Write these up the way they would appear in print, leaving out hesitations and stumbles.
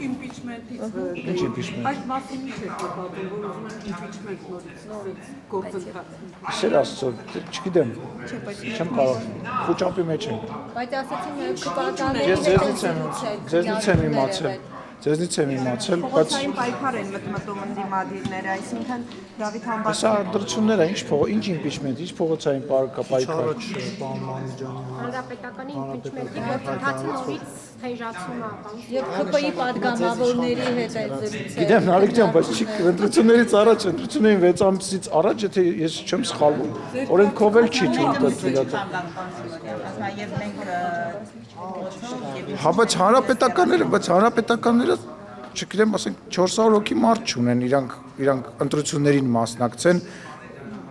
Impeachment-ից այդ մասին ինչ է պատմում, որ ուզում են impeachment նորից գործընթաց։ Սեր Աստծո, չգիտեմ, չեմ կարող, խոճապի մեջ եմ։ Բայց ասացին քպականների Ձեզնից եմ իմացել, բայց փողոցային պայքար են մտմտում ընդդիմադիրները, այսինքն Դավիթ Համբարձումյանը սա դրություններ է, ինչ impeachment, ինչ փողոցային պայքար։ Հանրապետականի impeachment-ի գործընթացը նորից թեժացում է։ Եվ ԿՊ-ի падգամավորների հետ է զրուցել։ Գիտեմ, Նարեկ ջան, բայց չի ընտրություններից առաջ, ընտրություններին 6 ամսից առաջ, եթե ես չեմ սխալվում, օրենքով էլ չի թույլ տվել։ Հա, բայց հանրապետականները, չգիտեմ, ասենք 400 հոգի մարդ չունեն, իրանք ընտրություններին մասնակցեն,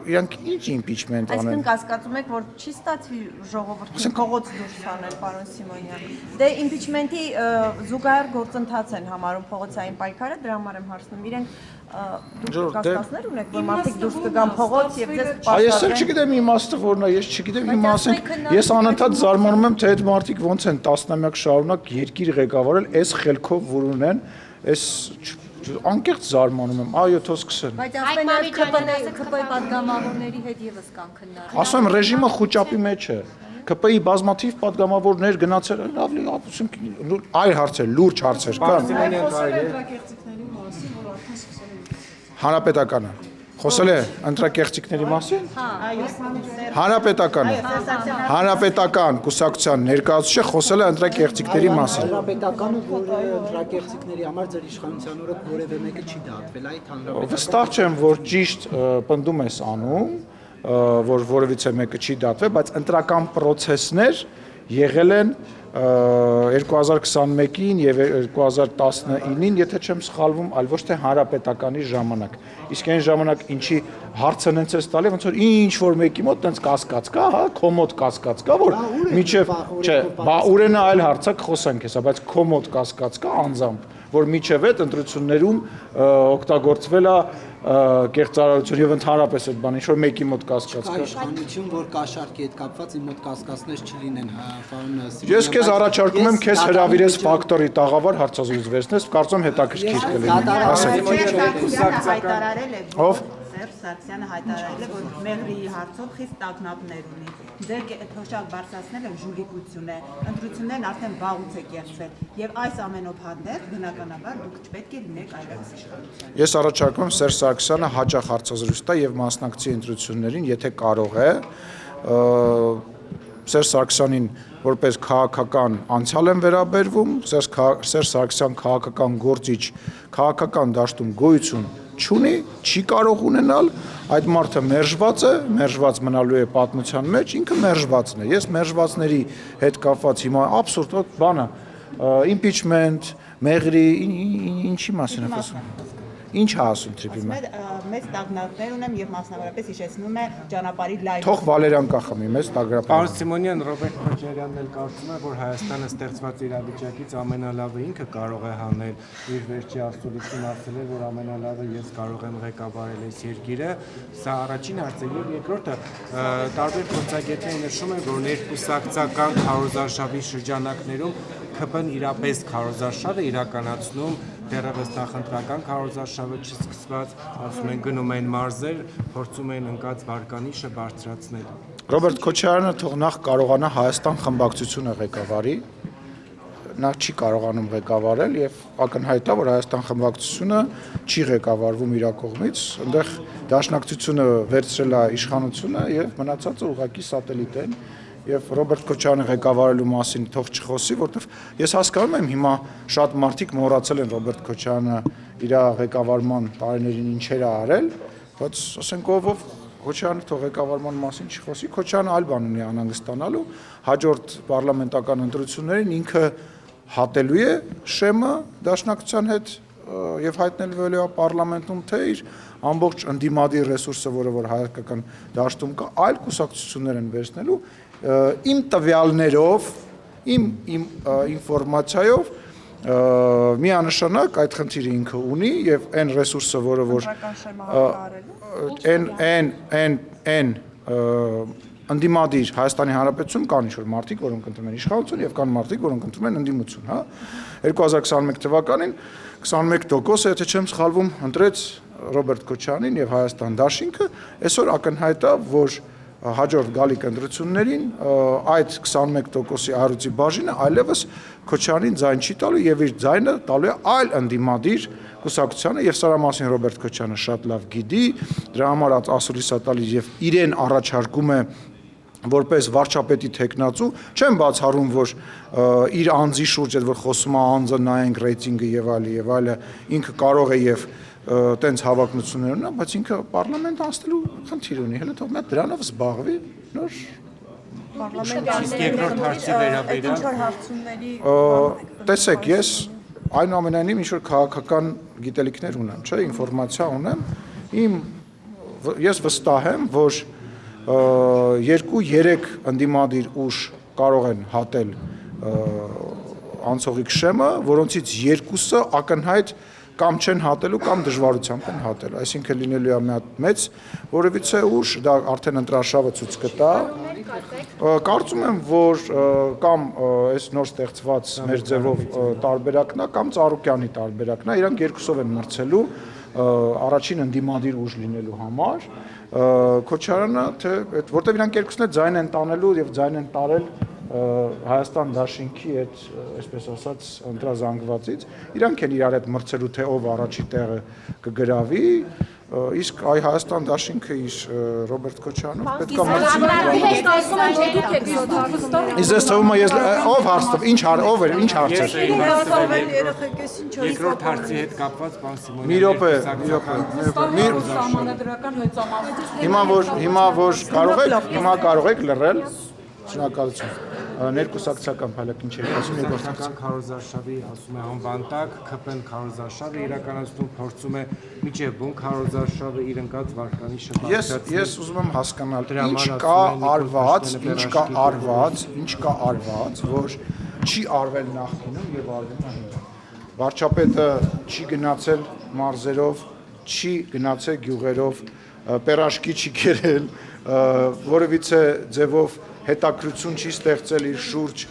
իրանք ինչ impeachment անեն։ Այսինքն կասկածում եք, որ չի ստացվի ժողովրդին փողոց դուրս հանել, պարոն Սիմոնյան։ Դե impeachment-ի զուգահեռ գործընթաց են համարում փողոցային պայքարը, դրա համար եմ հարցնում։ Իրենք դուք կասկածներ ունեք, որ մարդիկ դուրս կգան փողոց եւ ձեզ պաշտպանեն։ Ես էլ չգիտեմ իմաստը որն է, ես չգիտեմ հիմա ասենք, ես անընդհատ զարմանում եմ, թե այդ մարդիկ ոնց են տասնամյակ շարունակ երկիր ղեկավարել, այս խելքով որ ունեն, այս անկեղծ զարմանում եմ, այո, թող սկսեն։ Բայց ասեն այդ ԿՊ-ի падգամավորների հետ եւս կան քննարկում։ Ասում եմ ռեժիմը խոճապի մեջ է։ ԿՊ-ի բազմաթիվ падգամավորներ գնացել են, լավ, այլ հարցեր, լուրջ հարցեր կան։ Հանրապետականը խոսել է ընտրակեղծիքների մասին։ Հանրապետական կուսակցության ներկայացուցիչը խոսել է ընտրակեղծիքների մասին։ Հանրապետականը որը ընտրակեղծիքների համար ձեր իշխանության օրոք որևէ մեկը չի դատվել, այդ հանրապետական։ Վստահ չեմ, որ ճիշտ պնդում ես անում, որ որևիցե մեկը չի դատվել, բայց ընտրական process-ներ եղել են 2021-ին եւ 2019-ին, եթե չեմ սխալվում, այլ ոչ թե հանրապետականի ժամանակ։ Իսկ այն ժամանակ ինչի հարցը նենց է տալի, ոնց որ ինչ որ մեկի մոտ տենց կասկած կա, հա, քո մոտ կասկած կա, որ միջև, չէ, բա ուրենը այլ հարցակ խոսանք հեսա, բայց քո մոտ կասկած կա անձամբ, որ միջև այդ ընտրություններում օգտագործվել է կեղծարարություն եւ ընդհանրապես այդ բանը, ինչ որ մեկի մոտ կասկած կա։ Իշխանություն, որ կաշառքի հետ կապված իմ մոտ կասկածներ չլինեն, պարոն Սիմոնյան։ Ես քեզ առաջարկում եմ քեզ հրավիրես ֆակտորի տաղավար հարցազրույց վերցնես, կարծում հետաքրքիր կլինի։ Ով Սերժ Սարգսյանը հայտարարել է, որ Մեղրիի հարցով խիստ տագնապներ ունի։ Ձեր թոշակ բարձրացնելը ժուլիկություն է, ընտրություններն արդեն վաղուց է կեղծվել, եւ այս ամենով հանդերձ բնականաբար դուք չպետք է լինեք այլևս իշխանության։ Ես առաջարկում եմ Սերժ Սարգսյանը հաճախ հարցազրույց տա եւ մասնակցի ընտրություններին, եթե կարող է, Սերժ Սարգսյանին որպես քաղաքական անցյալ են վերաբերվում, Սերժ Սարգսյան քաղաքական գործիչ, քաղաքական դաշտում գոյություն չունի, չի կարող ունենալ, այդ մարդը մերժված մնալու է պատմության մեջ, ինքը մերժվածն է։ Ես մերժվածների հետ կապված հիմա աբսուրդ բանը, impeachment, Մեղրի, ինչի մասին է խոսում։ Ինչ է ասում Թրիպի մա։ Մեծ տագնապներ ունեմ եւ մասնավորապես հիշեցնում է ճանապարհի լայնը։ Թող Վալերյան կախմի, մեծ տագնապ։ Պարոն Սիմոնյան, Ռոբերտ Քոչարյանն էլ կարծում է, որ Հայաստանը ստեղծված իրավիճակից ամենալավը ինքը կարող է հանել։ Իր վերջի ասուլիսում ասել է, որ ամենալավը ես կարող եմ ղեկավարել այս երկիրը։ Սա առաջին հարցը եւ երկրորդը տարբեր փորձագետներ նշում են, որ ներկուսակցական քարոզարշավի շրջանակներում ԿՊ-ն իրապես քարոզարշավ է իրականացնում, դեռևս նախընտրական քարոզարշավը չսկսված, ասում են գնում են մարզեր, փորձում են ընկած վարկանիշը բարձրացնել։ Ռոբերտ Քոչարյանը թող նախ կարողանա Հայաստան խմբակցությունը ղեկավարի, նա չի կարողանում ղեկավարել եւ ակնհայտ է, որ Հայաստան խմբակցությունը չի ղեկավարվում իր կողմից, այնտեղ դաշնակցությունը վերցրել է իշխանությունը եւ մնացածը ուղղակի սատելիտ են։ Եվ Ռոբերտ Քոչարյանը ղեկավարելու մասին թող չխոսի, որովհետև ես հասկանում եմ հիմա շատ մարդիկ մոռացել են Ռոբերտ Քոչարյանը իր ղեկավարման տարիներին ինչեր է արել, բայց ասենք ով Քոչարյանը թող ղեկավարման մասին չխոսի, Քոչարյանը այլ բան ունի անհանգստանալու, հաջորդ պարլամենտական ընտրություններին ինքը հատելու է շեմը դաշնակցության հետ եւ հայտնելու է պարլամենտում թե իր ամբողջ ընդդիմադիր ռեսուրսը, որը որ հայկական դաշտում կա, այլ կուսակցություններ են վերցնելու իմ տվյալներով, իմ ինֆորմացիայով միանշանակ այդ խնդիրը ինքը ունի եւ այն ռեսուրսը, որը որ ընդդիմադիր Հայաստանի Հանրապետություն կան ինչ-որ մարդիկ, որոնք ընտրում են իշխանություն եւ կան մարդիկ, որոնք ընտրում են ընդդիմություն, հա։ 2021 թվականին 21%, եթե չեմ սխալվում, ընտրեց Ռոբերտ Քոչարյանին եւ Հայաստան Դաշինքը, այսօր ակնհայտ է, որ հաջորդ գալիք ընտրություններին այդ 21%-ի առույցի բաժինը այլևս Քոչարյանին ձայն չի տալու եւ իր ձայնը տալու է այլ ընդդիմադիր կուսակցությանը եւ սրա մասին Ռոբերտ Քոչարյանը շատ լավ գիտի, դրա համար ասուլիս է տալիս եւ իրեն առաջարկում է որպես վարչապետի տեխնացու, չեմ բացառում, որ իր անձի շուրջ այդ որ խոսում է անձը նայենք ռեյտինգը եւ այլը, ինքը կարող է եւ տենց հավակնություններ ունենա, բայց ինքը պարլամենտ անցնելու խնդիր ունի, հենց թող մեկ դրանով զբաղվի, նոր երկրորդ հարցի վերաբերյալ տեսեք, ես այնուամենայնիվ ինչ-որ քաղաքական գիտելիքներ ունեմ, չէ, ինֆորմացիա ունեմ, ես վստահ եմ, որ 2-3 ընդդիմադիր ուժ կարող են հատել անցողիկ շեմը, որոնցից երկուսը ակնհայտ կամ չեն հատելու, կամ դժվարությամբ են հատելու, այսինքն լինելու է մի հատ մեծ որևիցե ուժ, դա արդեն ընտրաշավը ցույց կտա, կարծում եմ, որ կամ այս նոր ստեղծված մեր ձևով տարբերակն է, կամ Ծառուկյանի տարբերակն է, իրանք երկուսով են մրցելու առաջին ընդդիմադիր ուժ լինելու համար, Քոչարյանը, որտեղ իրանք երկուսն է ձայն են տանելու եւ ձայն են տարել Հայաստան Դաշինքի այդ, այսպես ասած, ընտրազանգվածից, իրանք են իրար հետ մրցելու, թե ով առաջի տեղը կգրավի, իսկ այ Հայաստան Դաշինքը իր Ռոբերտ Քոչարյանով պետք է մրցի։ Իսկ ես թվում է, ով հարցը, ինչ հարց է։ Երկրորդ հարցի հետ կապված բան Սիմոնյանը։ Մի րոպե։ Հիմա կարող եք լռել, շնորհակալություն։ Ներկուսակցական փայլակին չէ, ասում եք Կուսակցական քարոզարշավի ասում է անվանտակ, ԿՊ-ն քարոզարշավը իրականացնում, փորձում է միջև բուն քարոզարշավը իր ընկած վարկանի շրջանցել։ Ես ուզում եմ հասկանալ, ինչ կա արված, որ չի արվել նախկինում եւ արվել հիմա։ Վարչապետը չի գնացել մարզերով, չի գնացել գյուղերով, պերաշկի չի կերել, որևիցե ձևով հետաքրություն չի ստեղծել իր շուրջ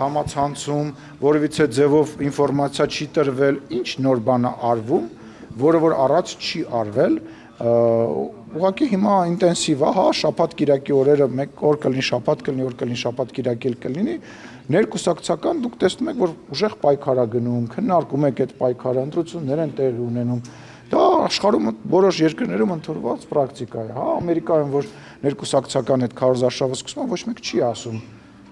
համացանցում, որևիցե ձևով ինֆորմացիա չի տրվել, ինչ նոր բան է արվում, որը որ առաջ չի արվել, ուղղակի հիմա ինտենսիվ է, հա, շաբաթ-կիրակի օրերը մեկ օր կլինի շաբաթ, կլինի օր կլինի շաբաթ-կիրակի կլինի, ներկուսակցական դուք տեսնում եք, որ ուժեղ պայքար է գնում, քննարկում եք այդ պայքարը, ընտրություններ են տեղի ունենում, դա աշխարհում որոշ երկրներում ընդունված պրակտիկա է, հա, Ամերիկայում որ ներկուսակցական այդ քարոզարշավը սկսում է, ոչ մեկ չի ասում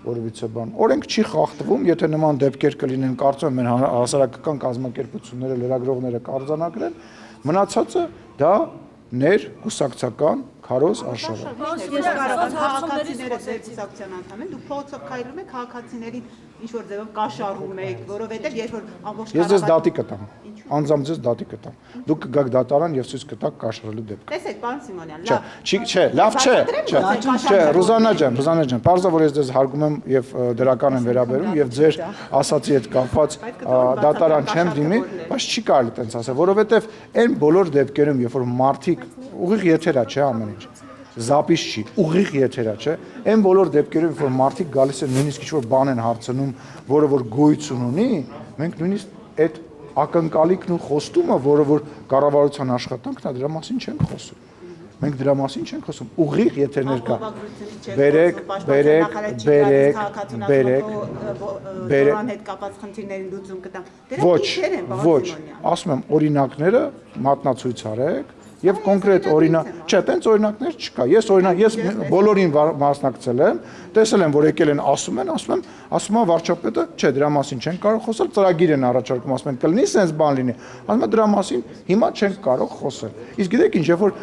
որևիցե բան։ Օրենք չի խախտվում, եթե նման դեպքեր կլինեն, կարծում եմ հասարակական կազմակերպությունները, լրագրողները կարձանագրեն, մնացածը դա ներկուսակցական քարոզ արշավ է։ Ես կարող եմ քաղաքացիները ձերկուսակցության անդամ են, դուք փողոցով քայլում եք, քաղաքացիներին ինչ-որ ձևով կաշառում եք, որովհետև երբ որ ամբողջ Ես ձեզ դատի կտամ, անձամբ ձեզ դատի կտամ։ Դուք կգաք դատարան եւ ցույց կտաք կաշառելու դեպք։ Տեսեք, պարոն Սիմոնյան, լավ չէ, Ռուզաննա ջան, պարզա որ ես ձեզ հարգում եմ եւ դրական եմ վերաբերում եւ ձեր ասացի հետ կապված դատարան չեմ դիմի, բայց չի կարելի տենց ասել, որովհետեւ այն բոլոր դեպքերում, երբ որ մարդիկ ուղիղ եթերա չէ ամեն ինչ, զապիս չի, ուղիղ եթերա չէ, այն բոլոր դեպքերում, որ մարդիկ գալիս են նույնիսկ ինչ-որ բան են հարցնում, որը որ գոյություն ունի, մենք նույնիսկ այդ ակնկալիքն ու խոստումը, որը որ կառավարության աշխատանքն է, դրա մասին չենք խոսում։ Մենք դրա մասին չենք խոսում, ուղիղ եթերներ կա։ Ոչ, ասում եմ, օրինակները մատնացույց արեք եւ կոնկրետ օրինակ, չէ, տենց օրինակներ չկա։ Ես բոլորին մասնակցել եմ, տեսել եմ, որ եկել են, ասում եմ վարչապետը, չէ, դրա մասին չենք կարող խոսել, ծրագիր են առաջարկում, ասում են, կլինի sense բան լինի։ Ասում եմ, դրա մասին հիմա չենք կարող խոսել։ Իսկ գիտեք ինչ, երբ որ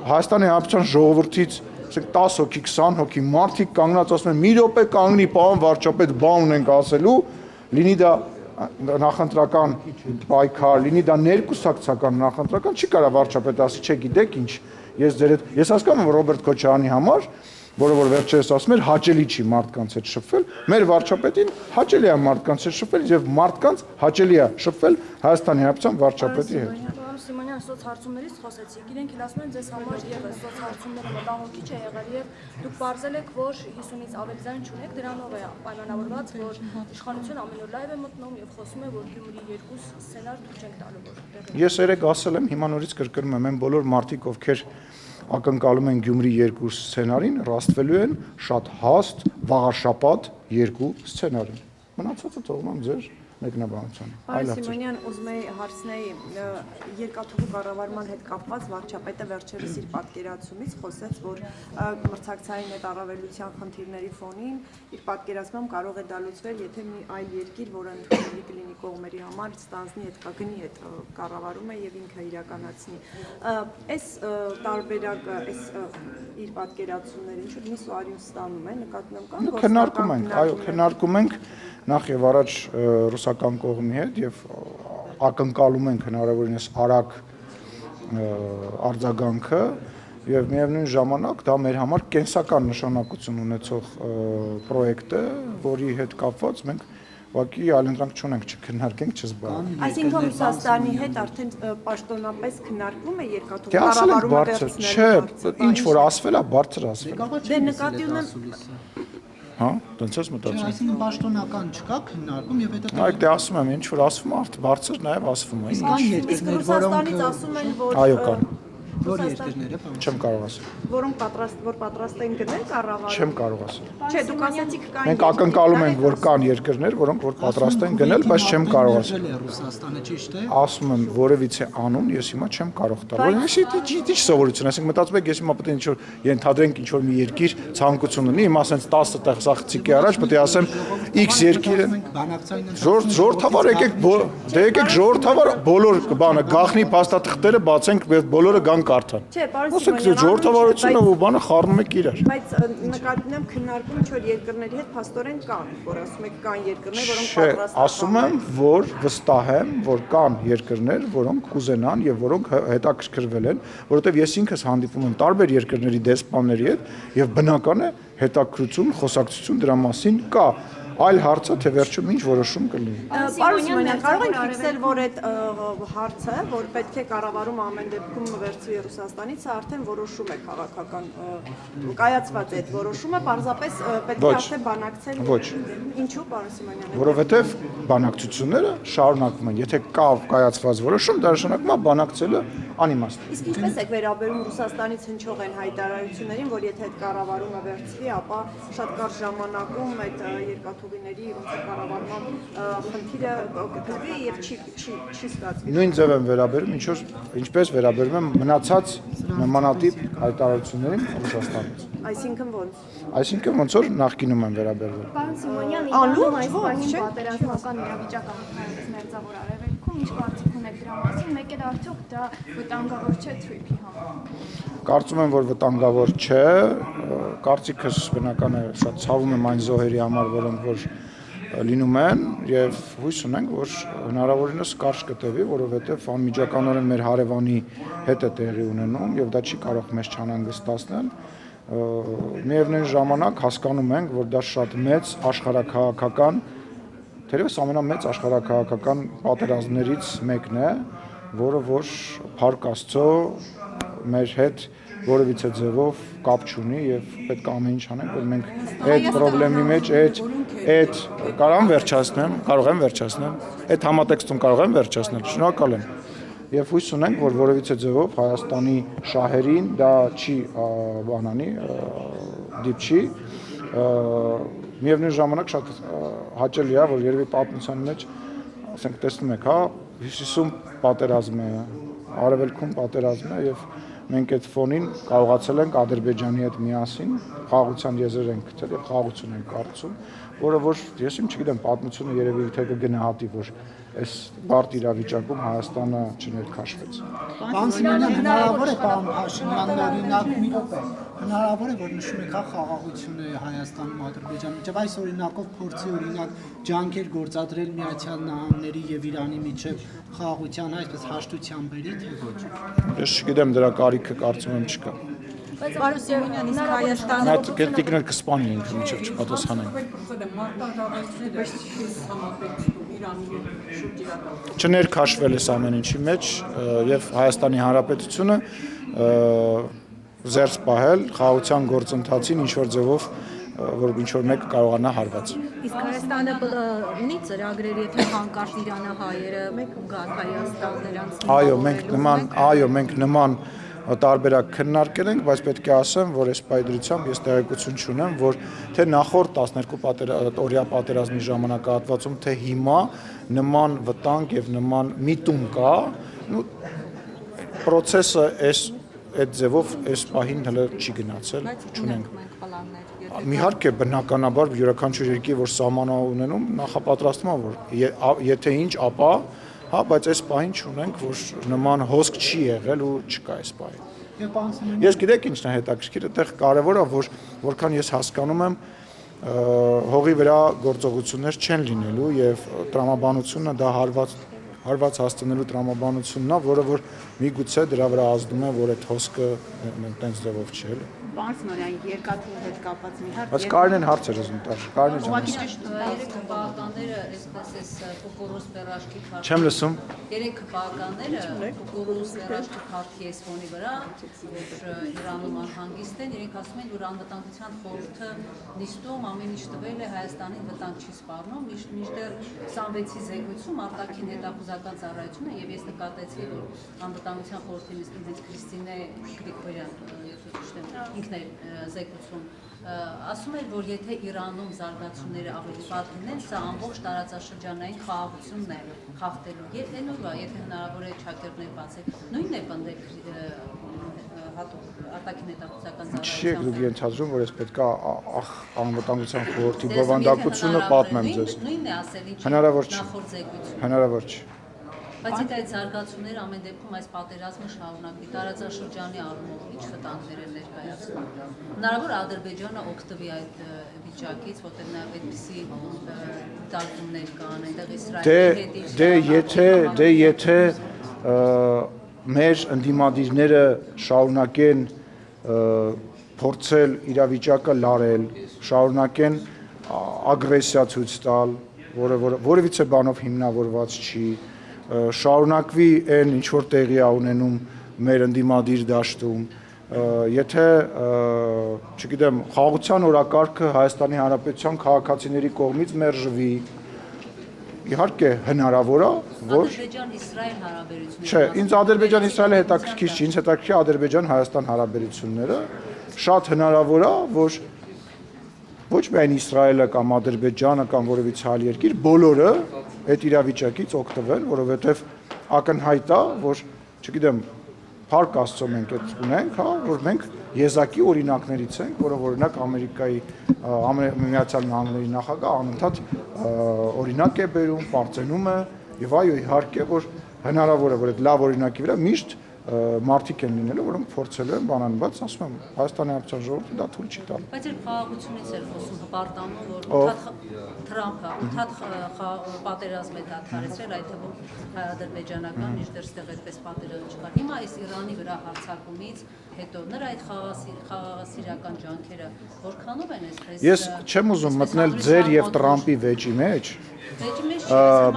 Հայաստանի Հանրապետության ժողովրդից 10 հոգի, 20 հոգի մարդիկ կանգնած ասում են, մի րոպե կանգնի, պարոն վարչապետ, բան ունենք ասելու, լինի դա նախընտրական պայքար, լինի դա ներկուսակցական նախընտրական, չի կարա վարչապետը ասի, չէ, գիտեք ինչ, ես հասկանում եմ Ռոբերտ Քոչարյանի համար, որը որ վերջերս ասում էր, հաճելի չի մարդկանց հետ շփվել, մեր վարչապետին հաճելի է մարդկանց հետ շփվել եւ մարդկանց հաճելի է շփվել Հայաստանի Հանրապետության վարչապետի հետ։ Սիմոնյան, սոցհարցումներից խոսեցիք, իրենք էլ ասում են ձեզ համար եւս սոցհարցումները մտահոգիչ է եղել եւ դուք բարձել եք, որ 50-ից ավելի ձայն չունեք, դրանով է պայմանավորված, որ իշխանությունը ամեն օր լայվ է մտնում եւ խոսում է, որ Գյումրի 2 սցենար դուք չենք տալու, որ Ես երեք ասել եմ, հիմա նորից կրկնում եմ, այն բոլոր մարդիկ, ովքեր ակնկալում են Գյումրի 2 սցենարին, ռաստվելու են շատ հաստ, վաղաշապատ 2 սցենարին։ Մնացածը թողնում եմ ձեր մեկնաբանությանը։ Պարոն Սիմոնյան, ուզում եի հարցնեի երկաթուղու կառավարման հետ կապված վարչապետը վերջերս իր պատկերացումից խոսեց, որ մրցակցային հետառավելության խնդիրների ֆոնին իր պատկերացմամբ կարող է դա լուծվել, եթե մի այլ երկիր, որը ընդունելի կլինի կողմերի համար, ստանձնի այդ կգնի այդ կառավարումը եւ ինքը իրականացնի։ Այս տարբերակը, այս իր պատկերացումները ինչ որ մի սուարյուն ստանում է, նկատում եմ կան քննարկում ենք, այո, քննարկում ենք նախ եւ առաջ ռուսական կողմի հետ եւ ակնկալում ենք հնարավորինս արագ արձագանքը եւ միևնույն ժամանակ դա մեր համար կենսական նշանակություն ունեցող պրոյեկտ է, որի հետ կապված մենք ուղղակի այլընտրանք չունենք չքննարկենք, չզբաղվենք։ Այսինքն Ռուսաստանի հետ արդեն պաշտոնապես քննարկվում է երկաթուղու Դե ասել ենք կառավարումը բարձր, չէ, ինչ որ ասվել է, բարձր ասվել։ Դե նկատի ունեմ Հա, դենց ես մտածում։ Այսինքն պաշտոնական չկա քննարկում եւ հետո Այ դե ասում եմ, ինչ որ ասվում է, բարձր նաեւ ասվում է։ կան իսկ երկրներ, Ռուսաստանից ասում են, որ Այո, կան։ որ երկրները բան Չեմ կարող ասել։ որոնք պատրաստ են գնել կառավարում։ Չեմ կարող ասել։ Չէ, դուք ասացիք կան Մենք ակնկալում ենք, որ կան երկրներ, որոնք որ պատրաստ են գնել, բայց չեմ կարող ասել։ Ռուսաստանը ճիշտ է։ Ասում եմ, որևիցե անուն ես հիմա չեմ կարող տալ։ Որովհետեւ ինչ սովորություն, ասենք մտածում եք, ես հիմա պետք է ինչ որ ենթադրենք ինչ որ մի երկիր ցանկություն ունի, հիմա ասենց 10 տեղ սախցիկի առաջ պետք է ասեմ X երկիրը ժողովրդավար եկեք, դե եկեք ժողովրդավար բոլոր բանը գախնի փաստաթղթերը բացենք, բոլորը գան կարդան։ Չէ, պարոն Ոսեք ժողովրդավարությունը ու բանը խառնում եք իրար։ Բայց նկատում եմ քննարկում ինչ որ երկրների հետ փաստորեն կան, որ ասում եք կան երկրներ, որոնք Չէ, պատրաստ ասում եմ, որ վստահ եմ, որ կան երկրներ, որոնք կուզենան եւ որոնք հետաքրքրվել են, որովհետեւ ես ինքս հանդիպում եմ տարբեր երկրների դեսպանների հետ եւ բնական է հետաքրություն, խոսակցություն դրա մասին կա։ Այլ հարցը թե վերջում ինչ որոշում կլինի։ Պարոն Սիմոնյան, կարող ենք ֆիքսել, որ այդ հարցը, որ պետք է կառավարումը ամեն դեպքում վերցվի Ռուսաստանից, արդեն որոշում է քաղաքական կայացված այդ որոշումը, պարզապես պետք է արդեն բանակցել։ Ոչ։ Ինչու, պարոն Սիմոնյան։ Որովհետև բանակցությունները շարունակվում են։ Եթե կա կայացված որոշում, դա նշանակում է բանակցելը անիմաստ։ Իսկ ինչպես եք վերաբերում Ռուսաստանից հնչող են հայտարարություններին, որ եթե այդ կառավարումը վերցվի, ապա շատ կարճ ժամանակում այդ երկաթուղիների ոնց է կառավարման խնդիրը կգրվի եւ չի ստացվի։ Նույն ձև եմ վերաբերում, ինչպես վերաբերում եմ մնացած նմանատիպ հայտարարություններին Ռուսաստանից։ Այսինքն ոնց։ Այսինքն ոնց որ նախկինում եմ վերաբերվել։ Պարոն Սիմոնյան, Անլուծ այս ոչ, բանին չէ՞։ պատերազմական իրավիճակը հայտնվեց մերձավոր արևելքում, ինչ կարծիք ունեք դրա մասին, մեկ էլ արդյոք դա վտանգավոր չէ թրիփի համար։ Կարծում եմ, որ վտանգավոր չէ, կարծիքս բնական է, շատ ցավում եմ այն զոհերի համար, որոնք որ լինում են եւ հույս ունենք, որ հնարավորինս կարճ կտևի, որովհետեւ անմիջականորեն մեր հարևանի հետ է տեղի ունենում եւ դա չի կարող մեզ չանհանգստացնել։ Միևնույն ժամանակ հասկանում ենք, որ դա շատ մեծ աշխարհաքաղաքական, թերևս ամենամեծ աշխարհաքաղաքական պատերազմներից մեկն է, որը որ Փառք Աստծո մեր հետ որևիցե ձևով կապ չունի եւ պետք է ամեն ինչ անենք, որ մենք այդ խնդրի մեջ այդ կարող եմ վերջացնել, այդ համատեքստում կարող եմ վերջացնել, շնորհակալ եմ։ Եվ հույս ունենք, որ որևիցե ձևով Հայաստանի շահերին դա չի բանանի, դիպչի, միևնույն ժամանակ շատ հաճելի է, որ երևի պատմության մեջ, ասենք տեսնում եք, հա, Հյուսիսում պատերազմ է, Արևելքում պատերազմ է եւ մենք այդ ֆոնին կարողացել ենք Ադրբեջանի հետ միասին խաղաղության եզր ենք գտել եւ խաղաղություն ենք կարծում, որը որ ես չգիտեմ պատմությունը երևի թե կգնահատի, որ այս բարդ իրավիճակում Հայաստանը չներքաշվեց։ Պարոն Սիմոնյան, հնարավոր է պարոն Փաշինյանն օրինակ մի րոպե, հնարավոր է որ նշում եք խաղաղությունը Հայաստանում Ադրբեջանի միջև այս օրինակով փորձի օրինակ ջանքեր գործադրել Միացյալ Նահանգների եւ Իրանի միջև խաղաղության այսպես հաշտության բերի թե ոչ։ Ես չգիտեմ դրա կարիքը կարծում եմ չկա։ Պարոն Սիմոնյան, իսկ Հայաստանը Այդ կետիկներ կսպանի ինքը միջև չպատասխանեն։ Մարտահրավերները համատեքստում Իրանի շուրջ իրական։ Չներքաշվել է ամեն ինչի մեջ եւ Հայաստանի Հանրապետությունը զերծ պահել խաղաղության գործընթացին ինչ որ ձևով որ ինչ որ մեկը կարողանա հարված։ Իսկ Հայաստանը ունի ծրագրեր, եթե հանկարծ իրանահայերը գան Հայաստան նրանց մենք նման տարբերակ քննարկել ենք, բայց պետք է ասեմ, որ այս պայդրությամբ ես տեղեկություն չունեմ, որ թե նախորդ 12 օրյա պատերազմի ժամանակահատվածում, թե հիմա նման վտանգ եւ նման միտում կա, process-ը այդ ձևով այս պահին հələ չի գնացել, չունենք։ Իհարկե բնականաբար յուրաքանչյուր երկիր, որ սահման ունենում, նախապատրաստվում է, որ եթե ինչ, ապա, հա, բայց այս պահին չունենք, որ նման հոսք չի եղել ու չկա այս պահին։ Ես գիտեք ինչն է հետաքրքիր, այդտեղ կարևոր է, որ որքան ես հասկանում եմ, հողի վրա գործողություններ չեն լինելու եւ տրամաբանությունը դա հարված հասցնելու տրամաբանությունն է, որը որ միգուցե դրա վրա ազդում է, որ այդ հոսքը տենց ձևով չի էլ։ Պարոն Սիմոնյան, երկաթուղի հետ կապված մի հարց։ Բայց Կարինեն հարցեր ուզում տալ, Կարինեն ջան։ երեք հպաղականները այսպես էս կուկուրուզ բերաշկի քարտի։ Չեմ լսում։ Երեք հպաղականները կուկուրուզ բերաշկի քարտի էս ֆոնի վրա, որ Իրանում անհանգիստ են, իրենք ասում են, որ անվտանգության խորհուրդը նիստում ամեն ինչ տվել է Հայաստանին վտանգ չի սպառնում, մինչդեռ 26-ի զեկույցում արտաքին հետախուզական ծառայությունը եւ ես նկատեցի, որ անվտանգության խորհրդի նիստում հենց Քրիստինե Գրիգորյան, ինքն է զեկուցում ասում էր, որ եթե Իրանում զարգացումները ավելի վատ լինեն, սա ամբողջ տարածաշրջանային խաղաղությունն է խախտելու։ Եթե հնարավոր է չակերտներ բացել, նույնն է պնդել արտաքին հետախուզական ծառայությունը։ Չի եք դուք ենթադրում, որ ես պետք է անվտանգության խորհրդի բովանդակությունը պատմեմ ձեզ։ Նույնն է ասել, ինչ նախորդ զեկույցում։ Հնարավոր չի։ Բայց այդ զարգացումները ամեն դեպքում այս պատերազմը շարունակվի տարածաշրջանի առումով ինչ վտանգներ են ներկայացնում։ Հնարավոր է Ադրբեջանը օգտվի այդ վիճակից, որտեղ նաև այդպիսի դիտարկումներ կան, այնտեղ Իսրայելի հետ եթե մեր ընդդիմադիրները շարունակեն փորձել իրավիճակը լարել, շարունակեն ագրեսիա ցույց տալ, որևիցե բանով հիմնավորված չի, շարունակվի այն ինչ որ տեղի է ունենում մեր ընդդիմադիր դաշտում, եթե, չգիտեմ, խաղաղության օրակարգը Հայաստանի Հանրապետության քաղաքացիների կողմից մերժվի, իհարկե հնարավոր է, որ Ադրբեջան-Իսրայել հարաբերությունները։ Չէ, ինձ Ադրբեջան-Իսրայելը հետաքրքիր չի, ինձ հետաքրքիր Ադրբեջան-Հայաստան հարաբերությունները, շատ հնարավոր է, որ ոչ միայն Իսրայելը կամ Ադրբեջանը կամ որևիցե այլ երկիր, բոլորը այդ իրավիճակից օգտվեն, որովհետև ակնհայտ է, որ, չգիտեմ, Փառք Աստծո մենք այդ ունենք, հա, որ մենք եզակի օրինակներից ենք, որը օրինակ Ամերիկայի Միացյալ Նահանգների նախագահ անընդհատ օրինակ է բերում, պարծենում է եւ այո, իհարկե, որ հնարավոր է, որ այդ լավ օրինակի վրա միշտ մարդիկ են լինելու, որոնք փորձելու են բանան, բայց ասում եմ, Հայաստանի Հանրապետության ժողովուրդը դա թույլ չի տալու։ Բայց երբ խաղաղությունից էր խոսում հպարտանում, որ Թրամփը պատերազմ է դադարեցրել, այդ թվում հայ-ադրբեջանական, մինչդեռ ստեղ այդպես պատերազմ չկար։ Հիմա այս Իրանի վրա հարձակումից հետո նրա այդ խաղաղասիրական ջանքերը որքանով են այսպես։ Ես չեմ ուզում մտնել ձեր եւ Տրամփի վեճի մեջ,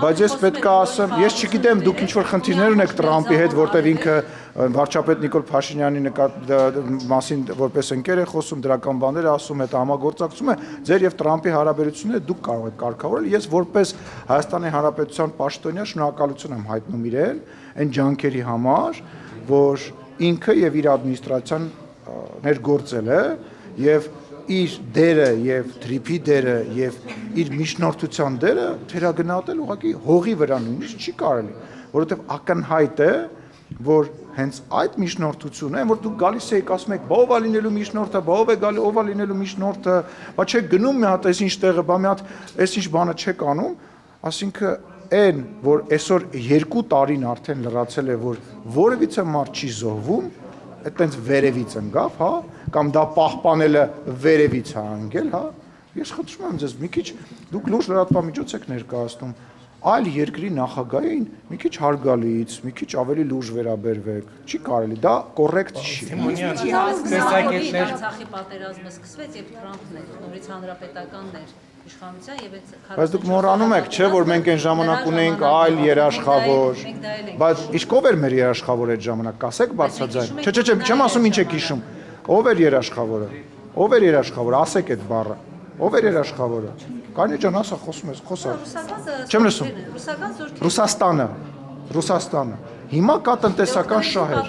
բայց ես պետք է ասեմ, ես չգիտեմ դուք ինչ որ խնդիրներ ունեք Տրամփի հետ, որտեվ ինքը վարչապետ Նիկոլ Փաշինյանի մասին որպես ընկեր է խոսում, դրական բաներ ասում, հետ համագործակցում է, ձեր եւ Տրամփի հարաբերությունները դուք կարող եք կարգավորել, ես որպես Հայաստանի Հանրապետության պաշտոնյա շնորհակալություն եմ հայտնում իրեն այն ջանքերի համար, որ ինքը եւ իր ադմինիստրացիան ներգործել է եւ իր դերը եւ թրիփի դերը եւ իր միջնորդության դերը թերագնահատել ուղղակի հողի վրա նույնիսկ չի կարելի, որովհետեւ ակնհայտ է, որ հենց այդ միջնորդությունը, այն որ դուք գալիս եք ասում եք, բա ով է լինելու միջնորդը, բա ով է գալի, ով է լինելու միջնորդը, բա չեք գնում մի հատ այսինչ տեղը, բա մի հատ այսինչ բանը չեք անում, ասինքն այն, որ այսօր 2 տարին արդեն լրացել է, որ որևիցե մարդ չի զոհվում, այտենց վերևից ընկավ, հա, կամ դա պահպանելը վերևից է անգել, հա, ես խնդրում եմ ձեզ մի քիչ դուք լուրջ լրատվամիջոց եք ներկայացնում, այլ երկրի նախագահային մի քիչ հարգալից, մի քիչ ավելի լուրջ վերաբերվեք, չի կարելի, դա կոռեկտ չի։ Արցախի պատերազմը սկսվեց, երբ Թրամփն էր, նորից հանրապետականն էր, իշխանության եւ այդ Բայց դուք մոռանում եք, չէ, որ մենք այն ժամանակ ունեինք այլ երաշխավոր, բայց իսկ ով էր մեր երաշխավորը այդ ժամանակ, կասեք բարձրաձայն։ Չէ, չեմ ասում ինչ եք հիշում։ Ով էր երաշխավորը։ Ով էր երաշխավորը, ասեք այդ բառը։ Ով էր երաշխավորը։ Կարինե ջան, ասա, խոսում ես, խոսա։ Չեմ լսում։ Ռուսաստանը։ Հիմա կա տնտեսական շահեր։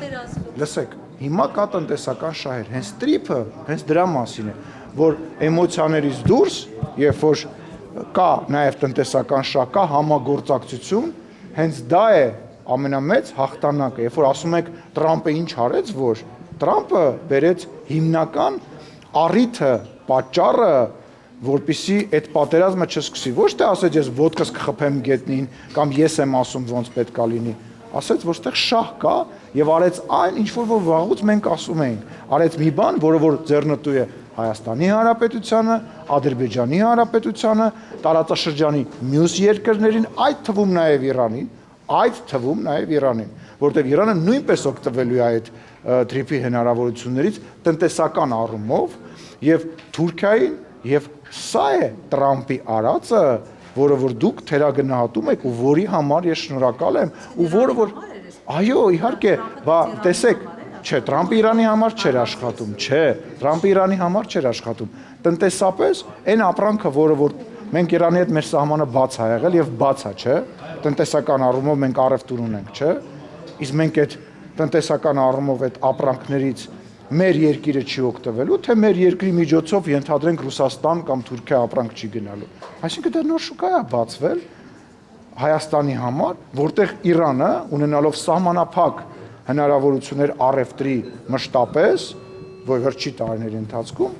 Լսեք, հիմա կա տնտեսական շահեր։ Հենց տրիփը, հենց դրա մասին է, որ էմոցիաներից դուրս, երբ որ կա նաև տնտեսական շահ, կա համագործակցություն, հենց դա է ամենամեծ հաղթանակը։ Երբ որ ասում եք Տրամպը ինչ արեց, որ Տրամպը բերեց հիմնական առիթը, պատճառը, որպեսզի այդ պատերազմը չսկսի։ Ոչ թե ասեց ես ոդկաս կխփեմ գետնին կամ ես եմ ասում ոնց պետքա լինի։ Ասեց որ այդտեղ շահ կա եւ արեց այն ինչ որ վաղուց մենք ասում էինք։ Արեց մի բան, որը որ ձեռնտու է Հայաստանի Հանրապետությանը, Ադրբեջանի Հանրապետությանը, տարածաշրջանի մյուս երկրներին, այդ թվում նաև Իրանին, որտեղ Իրանը նույնպես օգտվելու է այդ տրիփի հնարավորություններից տնտեսական առումով եւ Թուրքիային եւ սա է Տրամպի արածը, որը որ դուք թերագնահատում եք ու որի համար ես շնորհակալ եմ ու որը որ այո իհարկե բա տեսեք չէ Տրամպը Իրանի համար չէր աշխատում չէ Տրամպը Իրանի համար չէր աշխատում տնտեսապես այն ապրանքը որը որ մենք Իրանի հետ մեր սահմանը բաց ա եղել եւ բաց ա չէ տնտեսական առումով մենք առևտուր ունենք չէ իսկ մենք այդ տնտեսական առումով այդ ապրանքներից մեր երկիրը չի օգտվելու, թե մեր երկրի միջոցով ենթադրենք Ռուսաստան կամ Թուրքիա ապրանք չի գնալու։ Այսինքն դա նոր շուկա է բացվել Հայաստանի համար, որտեղ Իրանը ունենալով սահմանափակ հնարավորություններ առևտրի մշտապես, որ վերջի տարիների ընթացքում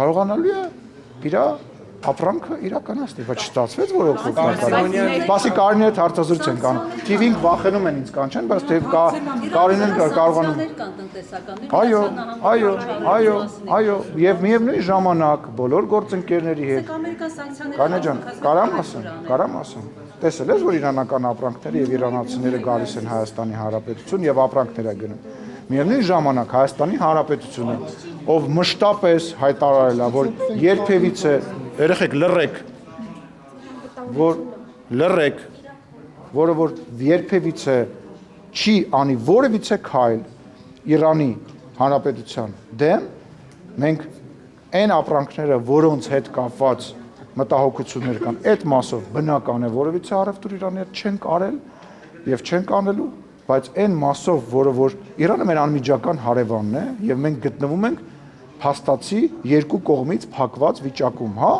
կարողանալու է իր ապրանքը իրականացնել, բայց չստացվեց որ օգտակար։ Բասի Կարինի հետ հարցազրույց են կանում։ TV-ին վախենում են ինձ կանչեն, բայց թե Կարինեն կարողանում։ Այո, եւ միևնույն ժամանակ բոլոր գործընկերների հետ։ Կարինե ջան, կարամ ասեմ։ Տեսել ես որ իրանական ապրանքները եւ իրանացիները գալիս են Հայաստանի Հանրապետություն եւ ապրանքներ է գնում։ Միևնույն ժամանակ Հայաստանի Հանրապետությունը, ով մշտապես հայտարարել է, որ երբևիցե երեխեք լռեք, որը որ երբևիցե չի անի որևիցե քայլ Իրանի Հանրապետության դեմ, մենք այն ապրանքները, որոնց հետ կապված մտահոգություններ կան, այդ մասով բնական է որևիցե առևտուր Իրանի հետ չենք արել եւ չենք անելու, բայց այն մասով, որը որ Իրանը մեր անմիջական հարևանն է եւ մենք գտնվում ենք փաստացի երկու կողմից փակված վիճակում, հա?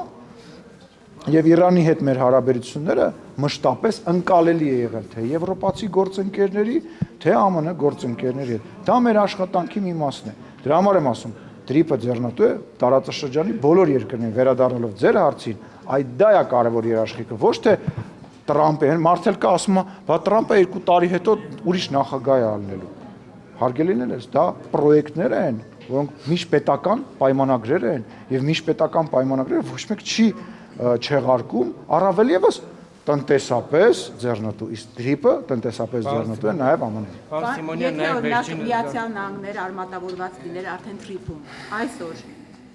Եվ Իրանի հետ մեր հարաբերությունները մշտապես ընկալելի է եղել թե եվրոպացի գործընկերների, թե ԱՄՆ գործընկերների հետ։ Դա մեր աշխատանքի մի մասն է։ Դրա համար եմ ասում, տրիփը ձեռնտու է տարածաշրջանի բոլոր երկրներին վերադառնալով ձեր հարցին, այդ դա է կարևոր երաշխիքը, ոչ թե Տրամպը, մարդել կա ասում է, բա Տրամպը 2 տարի հետո ուրիշ նախագահ է ալնելու։ Հարգելիներ ես, դա պրոյեկտներ են, որոնք միջպետական պայմանագրեր են, եւ միջպետական պայմանագրերը ոչ մեկ չի չեղարկում, առավել եւս տնտեսապես ձեռնտու, իսկ տրիփը տնտեսապես ձեռնտու է նաեւ ԱՄՆ-ին։ Պարոն Սիմոնյան, նաեւ վերջին Միացյալ Նահանգներ արմատավորված լիներ արդեն տրիփում։ Այսօր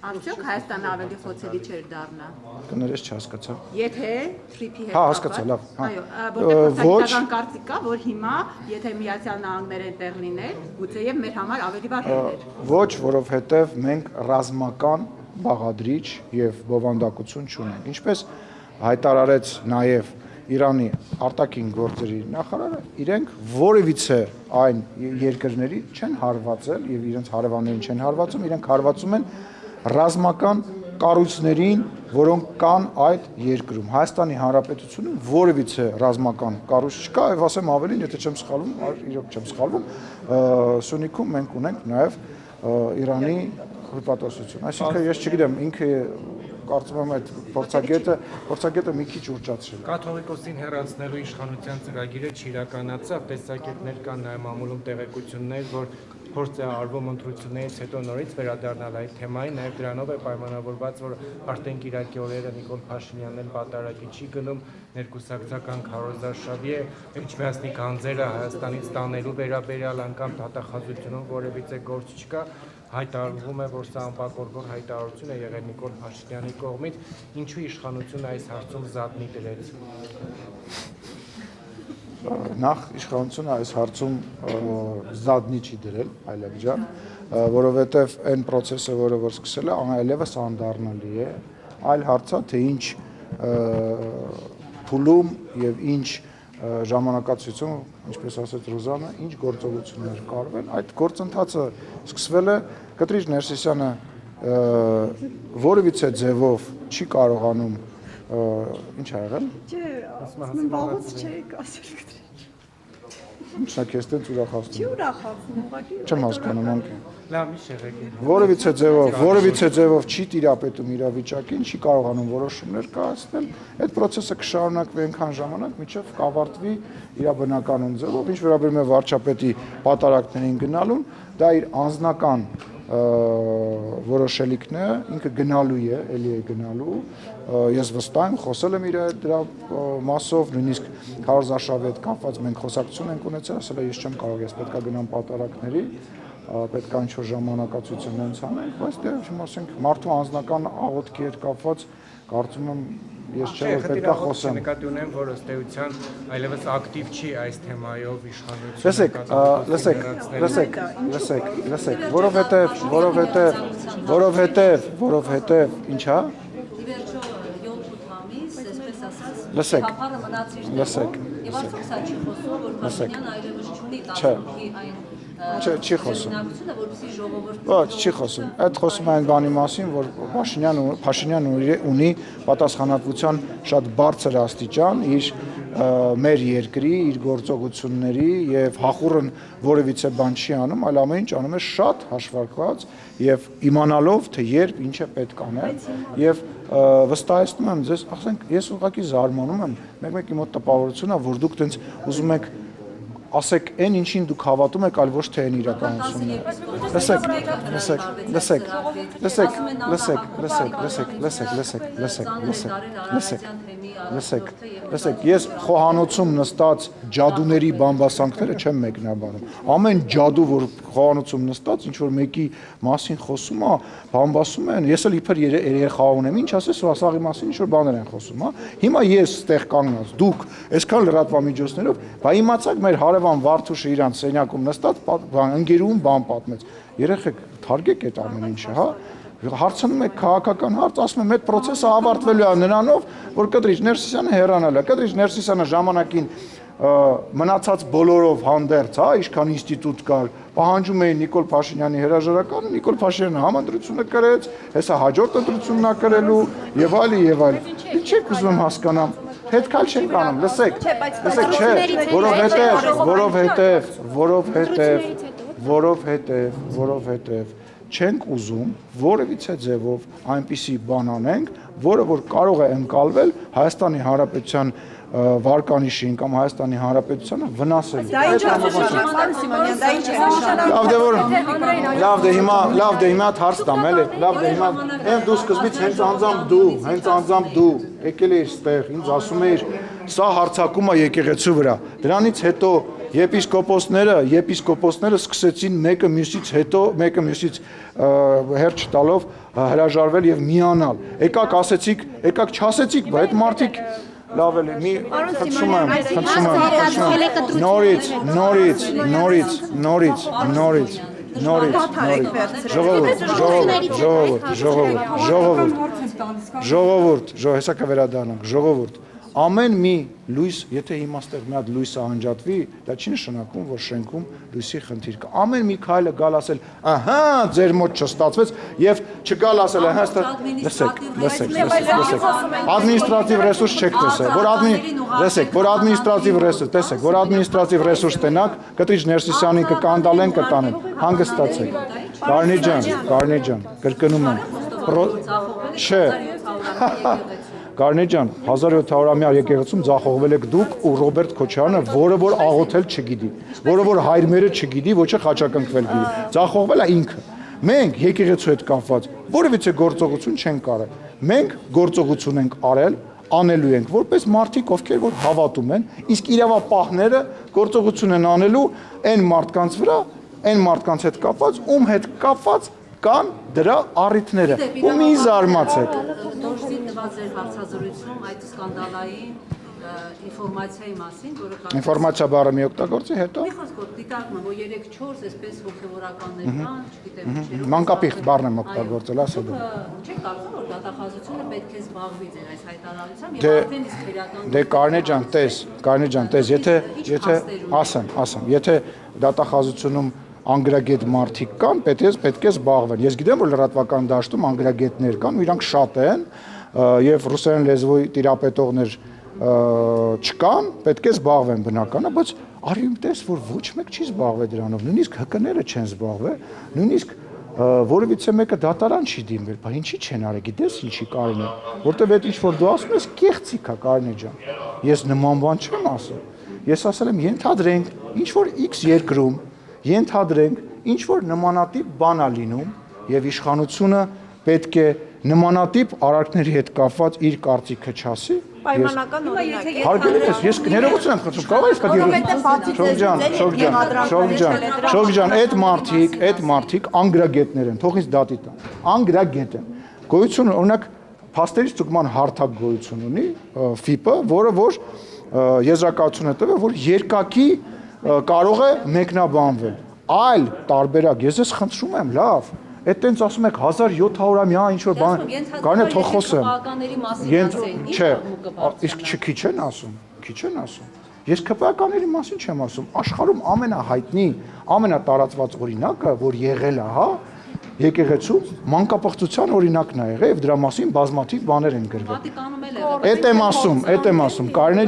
Արդյոք Հայաստանը ավելի խոցելի չէր դառնա։ Կներես չհասկացա։ Եթե տրիփի հետ կապված։ Հասկացա, լավ։ Այո, որտեղ փոխական կարծիք կա, որ հիմա եթե Միացյալ Նահանգները տեղ լիներ, գուցեև մեր համար ավելի վատ լիներ։ Ոչ, որովհետև մենք ռազմական բաղադրիչ եւ բովանդակություն չունենք։ Ինչպես հայտարարեց նաեւ Իրանի արտաքին գործերի նախարարը, իրենք որևիցե այն երկրների չեն հարվածել եւ իրենց հարևաններին չեն հարվածում, իրենք հարվածում են ռազմական կառույցներին, որոնք կան այդ երկրում։ Հայաստանի Հանրապետությունում որևիցե ռազմական կառույց չկա, եւ ասեմ ավելին, եթե չեմ սխալվում, իրոք չեմ սխալվում, Սյունիքում մենք ունենք նաեւ Իրանի հպատոսություն։ Այսինքն ես չգիտեմ, ինքը կարծում եմ այդ փորձագետը մի քիչ ուռճացրել է։ Կաթողիկոսին հեռացնելու իշխանության ծրագիրը չիրականացավ, տեսակետներ կան նաև մամուլում տեղեկություններ, որ փորձ է արվում ընտրություններից հետո նորից վերադառնալ այդ թեմային, նաև դրանով է պայմանավորված, որ արդեն կիրակի օրերը Նիկոլ Փաշինյանն էլ պատարագի չի գնում, ներկուսակցական քարոզարշավի է, Իջմիածնի գանձերը Հայաստանից տանելու վերաբերյալ անգամ դատախազությունում որևիցե գործ չկա, հայտարարվում է, որ սա անպատվորգող հայտարարություն է եղել Նիկոլ Փաշինյանի կողմից, ինչու իշխանությունը այս հարցում զատնի դրեց։ Նախ իշխանությունը այս հարցում զատնի չի դրել, այլև ջան, որովհետև այն process-ը, որը որ սկսել է, այլևս անդառնալի է, այլ հարց է, թե ինչ փուլում եւ ինչ ժամանակացույցում, ինչպես ասաց Ռոզանը, ինչ գործողություններ կարվել, այդ գործընթացը սկսվել է, Կտրիչ Ներսիսյանը որևիցե ձևով չի կարողանում ինչ ա եղել։ Չէ, ասում բաղուց չէի ասել Կտրիչ։ Ինչա քեզ տենց ուրախացնում։ Չի ուրախացնում, ուղղակի։ Չեմ հասկանում անկին։ Լավ, մի շեղեք։ Որևիցե ձևով չի տիրապետում իրավիճակին, չի կարողանում որոշումներ կայացնել, այդ process-ը կշարունակվի այնքան ժամանակ, մինչև կավարտվի իր բնականon ձևով, ինչ վերաբերում է վարչապետի պատարակներին գնալուն, դա իր անձնական որոշելիքն է, ինքը գնալու է, էլի է գնալու, ես վստահ եմ, խոսել եմ իր հետ դրա մասով, նույնիսկ քարոզարշավի հետ կապված մենք խոսակցություն ենք ունեցել, ասել է ես չեմ կարող, ես պետք է գնամ պատարակների, պետք է ինչ-որ ժամանակացություն հենց անենք, բայց դե ասենք մարդու անձնական աղոթքի հետ կապված կարծում եմ ես չէ որ պետք է խոսեմ։ Նկատի ունեմ, որ ըստ էության այլևս ակտիվ չի այս թեմայով իշխանությունը։ Որովհետև ինչա։ Իվերջո 7-8 ամիս, այսպես ասած, Լսեք, խափարը մնացիր լսեք, եւ արդյոք սա չի խոսում, որ Փաշինյանը այլևս չունի Չէ, տասնուքի այն չի խոսում։ որպեսզի ժողովուրդը Ոչ, չի խոսում։ Այդ խոսում է այն բանի մասին, որ Փաշինյանը ունի պատասխանատվության շատ բարձր աստիճան իր մեր երկրի, իր գործողությունների եւ հախուռն որևիցե բան չի անում, այլ ամեն ինչ անում է շատ հաշվարկված եւ իմանալով թե երբ ինչ է պետք անել եւ վստահեցնում եմ ձեզ, ասենք ես ուղղակի զարմանում եմ, մեկ-մեկի մոտ տպավորություն է, որ դուք տենց ուզում եք ասեք այն ինչին դուք հավատում եք, այլ ոչ թե այն իրականությունն է։ Լսեք, ես խոհանոցում նստած ջադուների բամբասանքները չեմ մեկնաբանում։ Ամեն ջադու, որ խոհանոցում նստած ինչ որ մեկի մասին խոսում է, բամբասում են, ես էլ իբր երեխա ունեմ, ինչ ասես, սաղի մասին ինչ որ բաներ են խոսում, հա։ Հիմա ես ստեղ կանգնած, դուք այսքան լրատվամիջոցներով, բա իմացաք մեր հարևան Վարդուշը իրանց սենյակում նստած ընկերուհուն բան պատմեց։ Երեխեք, թարգեք այդ ամեն ինչը, հա։ Հարցնում եք քաղաքական հարց, ասում եմ, այդ process-ը ավարտվելու է նրանով, որ Կտրիչ Ներսիսյանը հեռանալ է։ Կտրիչ Ներսիսյանը ժամանակին մնացած բոլորով հանդերձ, հա, ինչքան ինստիտուտ կար, պահանջում էին Նիկոլ Փաշինյանի հրաժարականը, Նիկոլ Փաշինյանը համընտրությունը կրեց, հեսա հաջորդ ընտրությունն է կրելու եւ այլն եւ այլն։ Ինչ եք ուզում հասկանամ։ Հետքալ չենք անում, լսեք, չէ, որովհետև չենք ուզում որևիցե ձևով այնպիսի բան անենք, որը որ կարող է ընկալվել Հայաստանի Հանրապետության վարկանիշին կամ Հայաստանի Հանրապետությանը վնասել։ Դա ինչ է նշանակում, պարոն Սիմոնյան, դա ինչ է նշանակում։ Լավ դե հիմա հարց տամ, էլի։ Լավ դե հիմա այն դու սկզբից հենց անձամբ դու եկել ես այստեղ, ինձ ասում էիր, սա հարձակում է եկեղեցու վրա։ Դրանից հետո եպիսկոպոսները սկսեցին մեկը մյուսից հերթ չտալով հրաժարվել եւ միանալ։ Եկաք ասեցիք, եկաք չասեցիք, բայց այդ մարդիկ լավ էլի, մի խնդրում եմ, նորից, հեսա կվերադառնանք, ժողովուրդ, ամեն մի լույս, եթե հիմա ստեղ մի հատ լույսը անջատվի, դա չի նշանակում, որ շենքում լույսի խնդիր կա։ Ամեն մի քայլը գալ ասել, ահա, ձեր մոտ չստացվեց եւ չգալ ասել, ահա, լսեք, ադմինիստրատիվ ռեսուրս չեք տեսել, որ ադմինիստրատիվ ռեսուրս տենակ, Կտրիչ Ներսիսյանին կկանդալեն, կտանեն, հանգստացեք։ Կարնի ջան, կրկնում եմ, չէ, Կարնե ջան, 1700-ամյա եկեղեցում ձախողվել եք դուք ու Ռոբերտ Քոչարյանը, որը որ աղոթել չգիտի, որը որ հայրմերը չգիտի, ոչ է խաչակնքվել գիտի։ Ձախողվել է ինքը։ Մենք եկեղեցու հետ կապված որևիցե գործողություն չենք արել։ Մենք գործողություն ենք արել, անելու ենք որպես մարդիկ, ովքեր որ հավատում են, իսկ իրավապահները գործողություն են անելու այն մարդկանց վրա, այն մարդկանց հետ կապված, ում հետ կապված կան դրա առիթները։ Ու մի զարմացեք։ Դոշտին տված էր հարցազրույցում այդ սկանդալային ինֆորմացիայի մասին, որը Ինֆորմացիա բառը մի օգտագործի հետո։ մի խոսքով դիտարկում որ 3-4 այսպես հոգևորականներ կան, չգիտեմ, Մանկապիղծ բառն եմ օգտագործել, ասա դու։ Չեք կարծում որ դատախազությունը պետք է զբաղվի ձեր այս հայտարարությամբ եւ արդեն իսկ քրեական Դե Կարնե ջան, տես, եթե ասեմ, եթե դատախազությունում անգրագետ մարդիկ կան, պետք է զբաղվեն։ Ես գիտեմ, որ լրատվական դաշտում անգրագետներ կան, ու իրանք շատ են, եւ ռուսերեն լեզվի տիրապետողներ չկան, պետք է զբաղվեն բնականաբար, բայց արիում տես, որ ոչ մեկ չի զբաղվել դրանով, նույնիսկ ՀԿ-ները չեն զբաղվել, նույնիսկ որևիցե մեկը դատարան չի դիմվել, բա ինչի չեն արել, գիտես ինչի Կարինե, որտեվ այդ ինչ որ դու ասում ես կեղծիք է Կարինե ջան։ Ես նման բան չեմ ասում։ Ես ասել եմ ենթադրենք, ինչ որ X երկրում ենթադրենք, ինչ որ նմանատիպ բան է լինում եւ իշխանությունը պետք է նմանատիպ արարքների հետ կապված իր կարծիքը չասի։ Պայմանական օրինակ է։ Հարգելի ես ներողություն եմ խնդրում, կարող ես պատիվ։ Շոգջան, այդ մարդիկ անգրագետներ են, թող ինձ դատի տան։ Անգրագետ են։ Գոյություն օրինակ փաստերի ստուգման հարթակ գոյություն ունի FIP-ը, որը որ եզրակացություն է տվել, որ երկակի կարող է մեկնաբանվել։ Այլ տարբերակ, ես ես խնդրում եմ, լավ, այդ տենց ասում եք 1700-ամյա ինչ որ բան, կարնե թող խոսեմ։ Չէ, իսկ քիչ են ասում։ Ես ԿՊԱ-ականների մասին չեմ ասում, աշխարհում ամենահայտնի, ամենատարածված օրինակը, որ եղել է, հա, եկեղեցու մանկապղծության օրինակն է եղել եւ դրա մասին բազմաթիվ բաներ են գրվել։ Էդ եմ ասում, Կարինե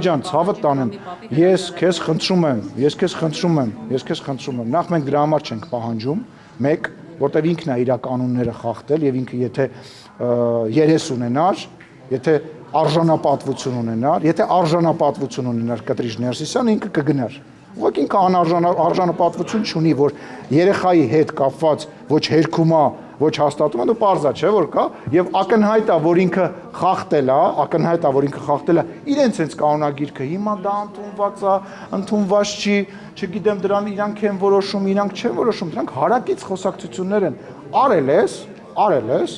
ջան, ցավը տանեմ։ Ես քեզ խնդրում եմ, նախ մենք դրա համար չենք պահանջում, մեկ, որտեվ ինքն է իր կանոնները խախտել եւ ինքը եթե երես ունենար, եթե արժանապատվություն ունենար Կտրիչ Ներսիսյանը ինքը կգնար։ Ուղղակի ինքը անարժանապատվություն չունի, որ երեխայի հետ կապված ոչ հերքումա, ոչ հաստատումա, դու պարզա չէ որ կա եւ ակնհայտ է, որ ինքը խախտել է իրենց հենց կանոնագիրքը։ Հիմա դա ընդունված չի, չգիտեմ դրան իրանք են որոշում, իրանք չեն որոշում, դրանք հարակից խոսակցություններ են։ Արել ես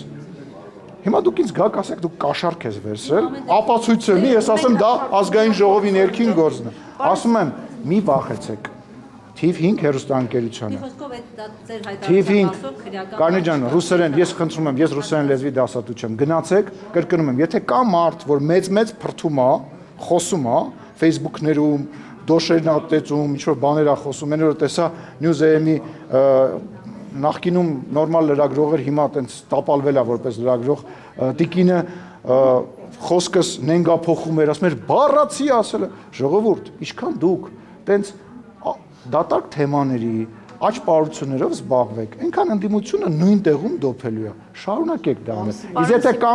Հիմա դուք ինձ գաք ասեք, դուք կաշառք ես վերցրել, ապացույցը մի, ես ասեմ դա ազգային ժողովի ներքին գործն է։ Ասում եմ, մի վախեցեք։ Թիվ 5 հեռուստաընկերությանը։ Թիվ 5 Կարինե ջան, ռուսերեն, ես խնդրում եմ, ես ռուսերեն լեզվի դասատու չեմ։ Գնացեք, կրկնում եմ, եթե կա մարդ, որ մեծ փրթում է, խոսում է, Facebook-ներում, դոշերն ատեցում, ինչ որ բաներ է խոսում, այն որ տեսա News.am-ի նախկինում նորմալ լրագրող էր, հիմա այտենց տապալվել է որպես լրագրող, տիկինը խոսքս նենգափոխում էր, ասում էր բառացի ասել է, ժողովուրդ, ինչքան դուք տենց դատարկ թեմաների, աճ պարություններով զբաղվեք, այնքան ընդդիմությունը նույն տեղում դոփելու է, շարունակեք դա անել։ Իսկ եթե կա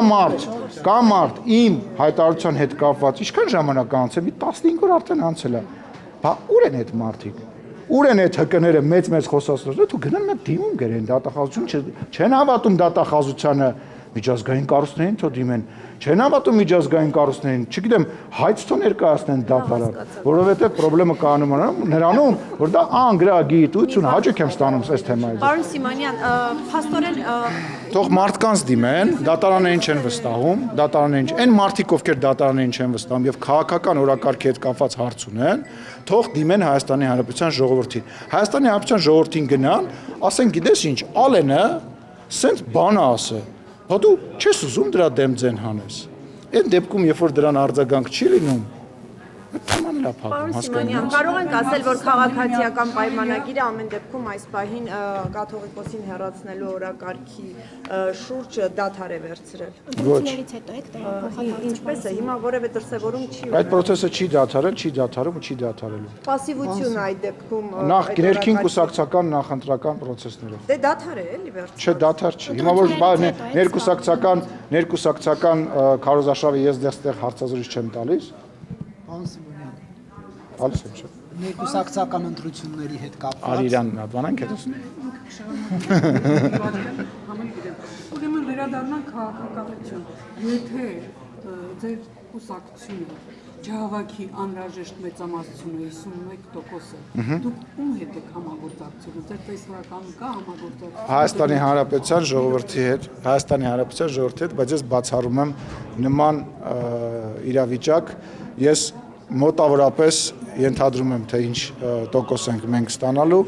մարդ իմ հայտարարության հետ կապված, ինչքան ժամանակ անցել, մի 15 օր արդեն անցել է, բա ուր են այդ մարդիկ։ Ուր են այդ ՀԿ-ները մեծ խոսացողները, դու գնան մեկ դիմում գրեն դատախազություն չեն հավատում դատախազությանը, միջազգային կառույցներին թող դիմեն, չեն հավատում միջազգային կառույցներին, չգիտեմ, հայց թող ներկայացնեն դատարան, որովհետև խնդրեմը կանում է նրանում, որ դա անգրագիտություն հաճույք եմ ստանում այս թեմայից։ Պարոն Սիմոնյան, փաստորեն թող մարդկանց դիմեն, դատարաններին չեն վստահում, այն մարդիկ, ովքեր դատարաններին չեն վստահում եւ քաղաքական օրակարգի հետ կապված հարց ունեն, թող դիմեն Հայաստանի Հանրապետության ժողովրդին։ Հայաստանի Հանրապետության ժողովրդին գնան, ասեն, գիտես ինչ, Ալենը սենց բան ասը, բա դու չես ուզում դրա դեմ ձեն հանես։ Այդ դեպքում, երբ որ դրան արձագանք չի լինում, Հայաստանն էլ է փակում, Պարոն հասկանում Սիմոնյան, կարող ենք ասել, որ քաղաքացիական պայմանագիրը ամեն դեպքում այս պահին կաթողիկոսին հեռացնելու օրակարգի շուրջ դադար է վերցրել։ Ընդդիմություններից հետո եք դրան փոխադարձել։ Ինչպես է, հիմա որևէ դրսևորում չի Այդ process-ը չի դադարել, չի դադարում ու չի դադարելու։ Պասիվություն այդ դեպքում Նախ ներքին կուսակցական նախընտրական process-ներով։ Դե դադար է, էլի վերջ։ Չէ, դադար չի։ Հիմա որ ներկուսակցական քարոզարշավը ես դեռ հարցազրույց չեմ տալիս։ Պարոն Սիմոնյան, Տալիս եմ, չէ։ ներկուսակցական ընտրությունների հետ կապված Արիրան հատվանանք հետո։ Ուրեմն վերադառնանք քաղաքականություն։ Եթե ձեր կուսակցությունը ջահավաքի անհրաժեշտ մեծամասնությունը 51%-ը, դուք ում հետ եք համագործակցելու։ Ձեր տեսլականում կա համագործակցություն։ Հայաստանի Հանրապետության ժողովրդի հետ, բայց ես բացառում եմ նման իրավիճակ, ես մոտավորապես ենթադրում եմ, թե ինչ տոկոս ենք մենք ստանալու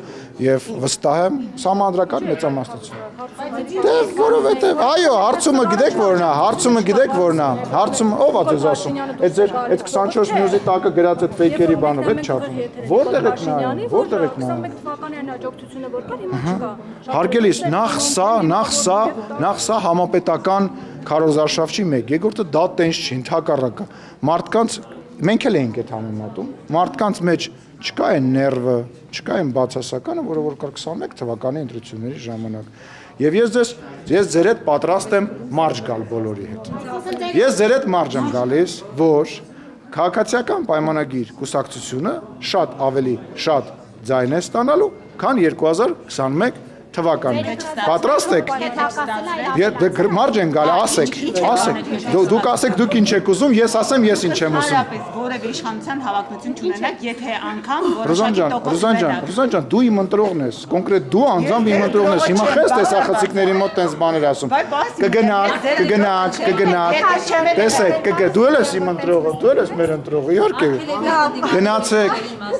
եւ վստահ եմ սահմանադրական մեծամասնություն։ Դե որովհետեւ այո, հարցումը գիտեք որն է, հարցումը ով է ձեզ ասում։ Այդ 24 նյուզի տակը գրած այդ ֆեյքերի բանով եք չափում։ Որտեղ եք նայում, որտեղ եք նայում։ 21 թվականի այն աջակցությունը որ կար, հիմա չկա։ Հարգելիս, նախ սա համապետական քարոզարշավ չի մեկ, երկրորդը դա տենց չի, ընդհակառակը։ Մարդկանց մենք էլ ենք այդ համեմատում, մարդկանց մեջ չկա այն ներվը, չկա այն բացասականը, որը որ կար 21 թվականի ընտրությունների ժամանակ։ Եվ ես ձեր հետ պատրաստ եմ մարջ գալ բոլորի հետ։ Ես ձեր հետ մարջ եմ գալիս, որ քաղաքացիական պայմանագիր կուսակցությունը շատ ավելի շատ ձայն է ստանալու, քան 2021 թվականին։ Պատրաստ եք։ Մարջ են գալի, ասեք։ Դուք ասեք դուք ինչ եք ուզում, ես ասեմ ես ինչ եմ ուզում։ Հարաբերական որևէ իշխանության հավակնություն չունենաք, եթե անգամ որոշակի Ռուզան ջան, դու իմ ընտրողն ես, կոնկրետ դու անձամբ իմ ընտրողն ես։ Հիմա խես տեսախցիկների մոտ տենց բաներ ասում։ Կգնաք։ Տեսեք, դու էլ ես իմ ընտրողը, դու էլ ես մեր ընտրողը, իհարկե։ Գնացեք։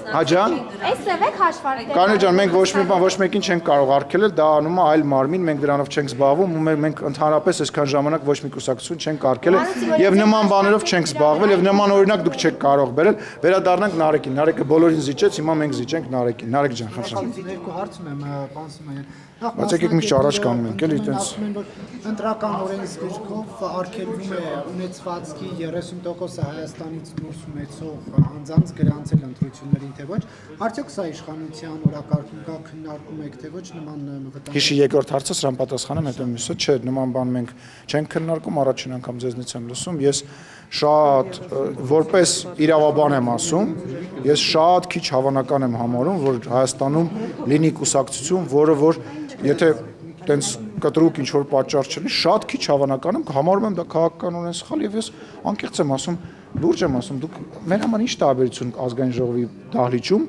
Հաջան։ Այսօր եք հաշվարկել։ Կանե ջան, մենք ոչ մեկին չենք կարող արգելել, դա անում է այլ մարմին, մենք դրանով չենք զբաղվում ու մենք ընդհանրապես այսքան ժամանակ ոչ մի կուսակցություն չենք արգելել եւ նման բաներով չենք զբաղվել եւ նման օրինակ դուք չեք կարող բերել։ Վերադառնանք Նարեկին։ Նարեկը բոլորին զիջեց, հիմա մենք զիջենք Նարեկին։ Նարեկ ջան, խնդրեմ։ Երկու հարց ունեմ, պարոն Սիմոնյան։ Բայց եկեք մի ճարաճ կանում ենք, էլի այտենց։ Ասում են, որ ընտրական օրենսգրքով արգելվում է ունեցվածքի 30%-ը Հայաստանից դուրս ունեցող անձանց գրանցել ընտրություններին, թե ոչ։ Արդյոք սա իշխանության օրակարգում կա, քննարկում եք, թե ոչ նման վտանգ։ Հիշի երկրորդ հարցը սրան պատասխանեմ, հետո մյուսը, չէ, նման բան մենք չենք քննարկում, առաջին անգամ ձեզնից եմ լսում, ես շատ որպես իրավաբան եմ ասում, ես շատ քիչ հավանական եմ համարում, որ Հայաստանում լինի կուսակցություն, որը որ եթե տենց կտրուկ ինչ որ պատճառ չլինի, շատ քիչ հավանական եմ, համարում եմ դա քաղաքական ունենսխալ եւ ես անկեղծ եմ ասում, լուրջ եմ ասում, դուք մեր համար ինչ տարբերություն ազգային ժողովի դահլիճում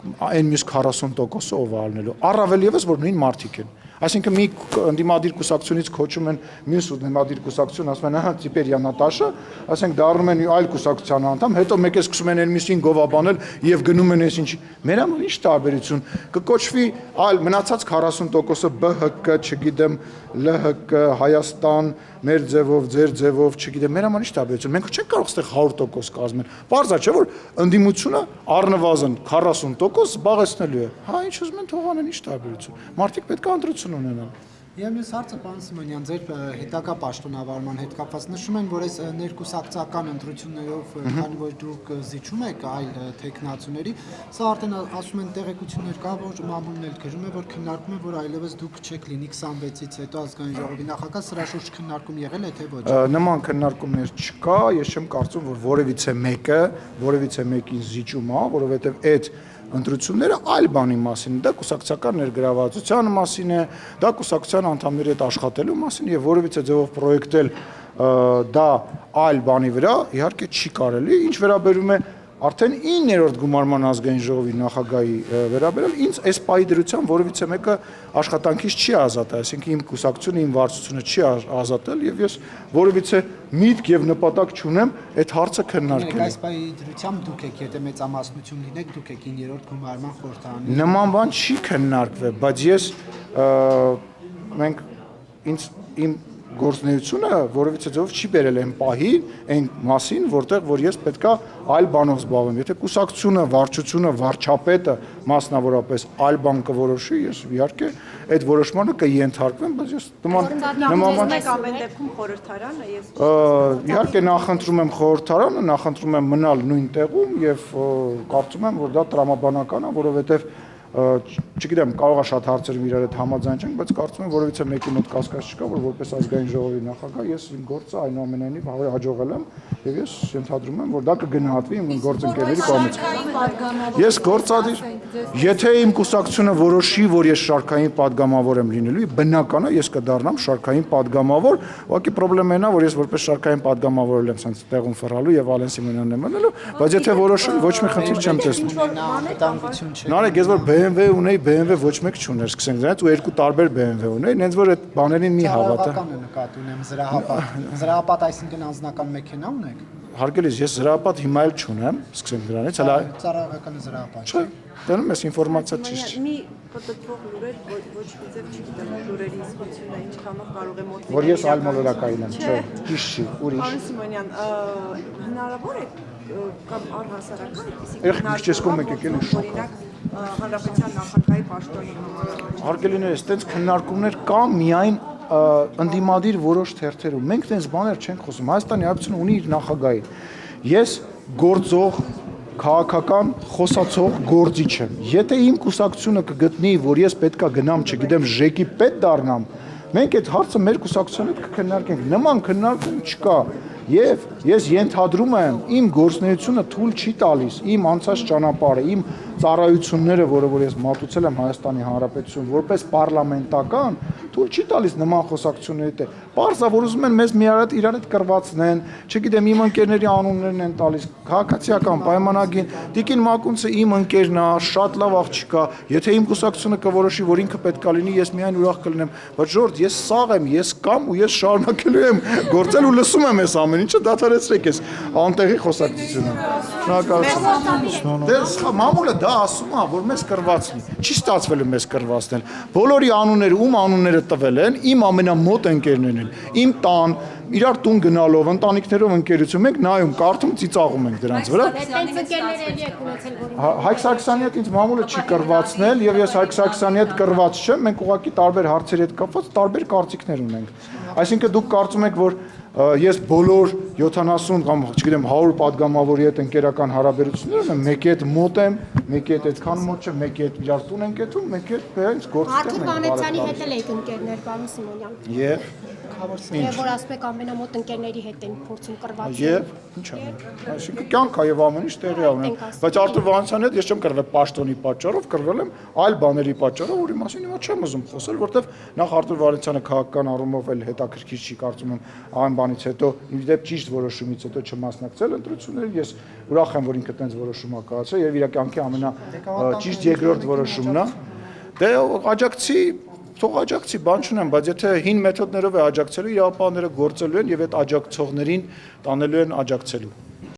այն մյուս 40%-ը ով ալնելու, առավել եւս որ նույն մարդիկ են։ Այսինքն մի ընդդիմադիր կուսակցությունից քոչում են մյուս ընդդիմադիր կուսակցություն, ասում են, ահա Տիպերյա Նատաշը, ասենք դառնում են այլ կուսակցության անդամ, հետո մեկ է սկսում են մյուսին գովաբանել եւ գնում են այս ինչ։ Մեր համար ինչ տարբերություն կկոչվի այլ մնացած 40%-ը ԲՀԿ, չգիտեմ, ԼՀԿ, Հայաստան, մեր ձևով, ձեր ձևով, չգիտեմ, մեր համար ինչ տարբերություն։ Մենք չենք կարող այստեղ 100% կազմել։ Պարզ է, չէ՞ որ ընդդիմությունը առնվազն 40% զբաղեցնելու է։ Հա, ինչ ուզում են թող անեն, ինչ տարբերություն։ Մարդիկ պետք է ընտրություն ունենան։ Եվ մյուս հարցը, պարոն Սիմոնյան, ձեր հետագա պաշտոնավարման հետ կապված նշում են, որ այս ներկուսակցական ընտրություններով, քանի որ դուք զիջում եք այլ թեկնածուների, սա արդեն ասում են տեղեկություններ կա, որ մամուլն էլ գրում է, որ քննարկում է, որ այլևս դուք չեք լինի 26-ից հետո ազգային ժողովի նախագահ, սրա շուրջ քննարկում եղել է թե ոչ։ Նման քննարկումներ չկա, ես չեմ կարծում, որ որևիցե մեկին զիջում է, որովհետև այդ ընտրությունները այլ բանի մասին, դա կուսակցական ներգրավվածության մասին է, դա կուսակցության անդամների հետ աշխատելու մասին եւ որևիցե ձևով պրոյեկտել դա այլ բանի վրա իհարկե չի կարելի, ինչ վերաբերում է արդեն 9-րդ գումարման ազգային ժողովի նախագահի վերաբերյալ ինձ այս պահի դրությամբ որևիցե մեկը աշխատանքից չի ազատել, այսինքն իմ կուսակցությունը, իմ վարչությունը չի ազատել եւ ես որևիցե միտք եւ նպատակ չունեմ այդ հարցը քննարկել։ Այս պահի դրությամբ դուք եք, եթե մեծամասնություն լինեք, դուք եք 9-րդ գումարման խորհրդարանի։ Նման բան չի քննարկվել, բայց ես մենք իմ գործնեությունը որովհետեւ ձեւով չի բերել այն պահին, այն մասին, որտեղ որ ես պետքա այլ բանով զբաղվեմ։ Եթե կուսակցությունը, վարչությունը, վարչապետը մասնավորապես այլ բան կորոշի, ես իհարկե այդ որոշմանը կենթարկվեմ, բայց ես նման բան ամեն դեպքում խորհրդարանը ես իհարկե նախընտրում եմ խորհրդարանը, նախընտրում եմ մնալ նույն տեղում եւ կարծում եմ, որ դա տրամաբանական է, որովհետեւ չգիտեմ, կարող է շատ հարցերում իրար հետ համաձայն չենք, բայց կարծում եմ, որովհետեւ մեկի մոտ կասկած չկա, որ որպես ազգային ժողովի նախագահ ես իմ գործը այնուամենայնիվ հաջողել եմ եւ ես ենթադրում եմ, որ դա կգնահատվի իմ գործընկերների կողմից։ Ես գործադիր, եթե իմ կուսակցությունը որոշի, որ ես շարքային падգամավոր եմ լինելու, բնական է ես կդառնամ շարքային падգամավոր, ուղղակի խնդրեմն է, որ ես որպես շարքային падգամավոր եմ ցած տեղում ֆռալու եւ Ալեն Սիմոնյանն եմ մնալու, բայց եթե որոշեմ, ոչ մի խնդիր չեմ տեսնում։ Նարեկ, ես որ BMW ունեի, BMW ոչ մեկ չուներ, սկսենք դրանից ու երկու տարբեր BMW ունեի, նենց որ այդ բաներին մի հավատա։ Ծառայական է նկատի ունեմ զրահապատ։ Զրահապատ այսինքն անձնական մեքենա ունեք։ Հարգելիս, ես զրահապատ հիմա էլ չունեմ, սկսենք դրանից, հələ ծառայական զրահապատ։ չէ, դնում ես ինֆորմացիա ճիշտ։ մի պատտվող լուրեր ոչ մի ձև չգիտեմ լուրերի իսկությունը ինչքանով կարող է մոտ Որ ես այլ մոլորակային եմ, չէ, ճիշտ չի, ուրիշ։ Պարոն Սիմոնյան, հնարավոր է կամ առհասարական օրինակ հանրապետության նախագահի պաշտոնի համար։ Հարգելիներս, այդպես քննարկումներ կա միայն ընդդիմադիր որոշ թերթերում։ Մենք այդպես բաներ չենք խոսում։ Հայաստանի Հանրապետությունը ունի իր նախագահին։ Ես գործող քաղաքական խոսացող գործիչ եմ։ Եթե իմ կուսակցությունը կգտնի, որ ես պետքա գնամ, չգիտեմ, ԺԿ-ի պետ դառնամ, մենք այդ հարցը մեր կուսակցության հետ կքննարկենք։ Նման քննարկում չկա։ Եվ ես ենթադրում եմ, իմ գործունեությունը թույլ չի տալիս, իմ անցած ճանապարհը, իմ ծառայությունները, որը որ ես մատուցել եմ Հայաստանի Հանրապետություն, որպես պարլամենտական, թույլ չի տալիս նման խոսակցությունների հետ։ Պարզա որ ուզում են մեզ իրար հետ կռվածնեն, չգիտեմ, իմ ընկերների անուններն են տալիս, քաղաքացիական պայմանագիր, Տիկին Մակունցը իմ ընկերն է, շատ լավ աղջիկ է, եթե իմ կուսակցությունը կորոշի, որ ինքը պետքա լինի, ես միայն ուրախ կլինեմ, բայց ժողովուրդ, ես սաղ եմ, ես կամ ու ես շարունակելու եմ գործել ու լսում եմ այս ամեն ինչը, դադարեցրեք ես անտեղի խոսակցությունը։ Շնորհակալություն։ Դե մամուլը դա ասում է, որ մեզ կռվածնի։ Չի ստացվել մեզ կռվածնել։ Բոլորի անունները, ում անունները տվել են, իմ ամենամոտ ընկերներն են։ Իմ տան, իրար տուն գնալով, ընտանիքներով ընկերություն, մենք նայում, կարդում, ծիծաղում ենք դրանց վրա։ Այդպես ընկերներ էլի եք ունեցել, որ Հայկ Սարգսյանի հետ ինձ մամուլը չի կռվածնել եւ ես Հայկ Սարգսյանի հետ կռված չեմ, մենք ուղղակի տարբեր հարցերի հետ կապված տարբեր կարծիքներ ունենք։ Այսինքն դուք կարծում եք, որ ես բոլոր 70 կամ չգիտեմ 100 падգամավորի հետ ընկերական հարաբերություններ ունեմ, մեկի հետ մոտ եմ, մեկի հետ այդքան մոտ չեմ, մեկի հետ իրար տուն ենք եթում, մեկի հետ հենց գործում ենք։ Արթուր Մանեցյանի հետ էլ եք ընկերներ, պարոն Սիմոնյան։ Եվ Եվ որ ասում եք ամենամոտ ընկերների հետ են փորձում կռվածնել։ Եվ ինչ անեմ։ Այսինքն կյանք է եւ ամեն ինչ տեղի ունի։ Բայց Արթուր Վանցյանի հետ ես չեմ կռվել պաշտոնի պատճառով, կռվել եմ այլ բաների պատճառով, որի մասին հիմա չեմ ուզում խոսել, որտեվ նախ Արթուր Վանցյանը քաղաքական առումով էլ հետաքրքիր չի, կարծում եմ, այն բանից հետո իդեպ ճիշտ որոշումից հետո չմասնակցել ընտրություններին, ես ուրախ եմ, որ ինքը տենց որոշում ա կայացրել եւ իր կյանքի ամենաճիշտ երկրորդ որոշումն է։ Դե աջակցի թող աջակցի, բան չունեմ, բայց եթե հին մեթոդներով է աջակցելու, իրավապահները գործելու են եւ այդ աջակցողներին տանելու են աջակցելու։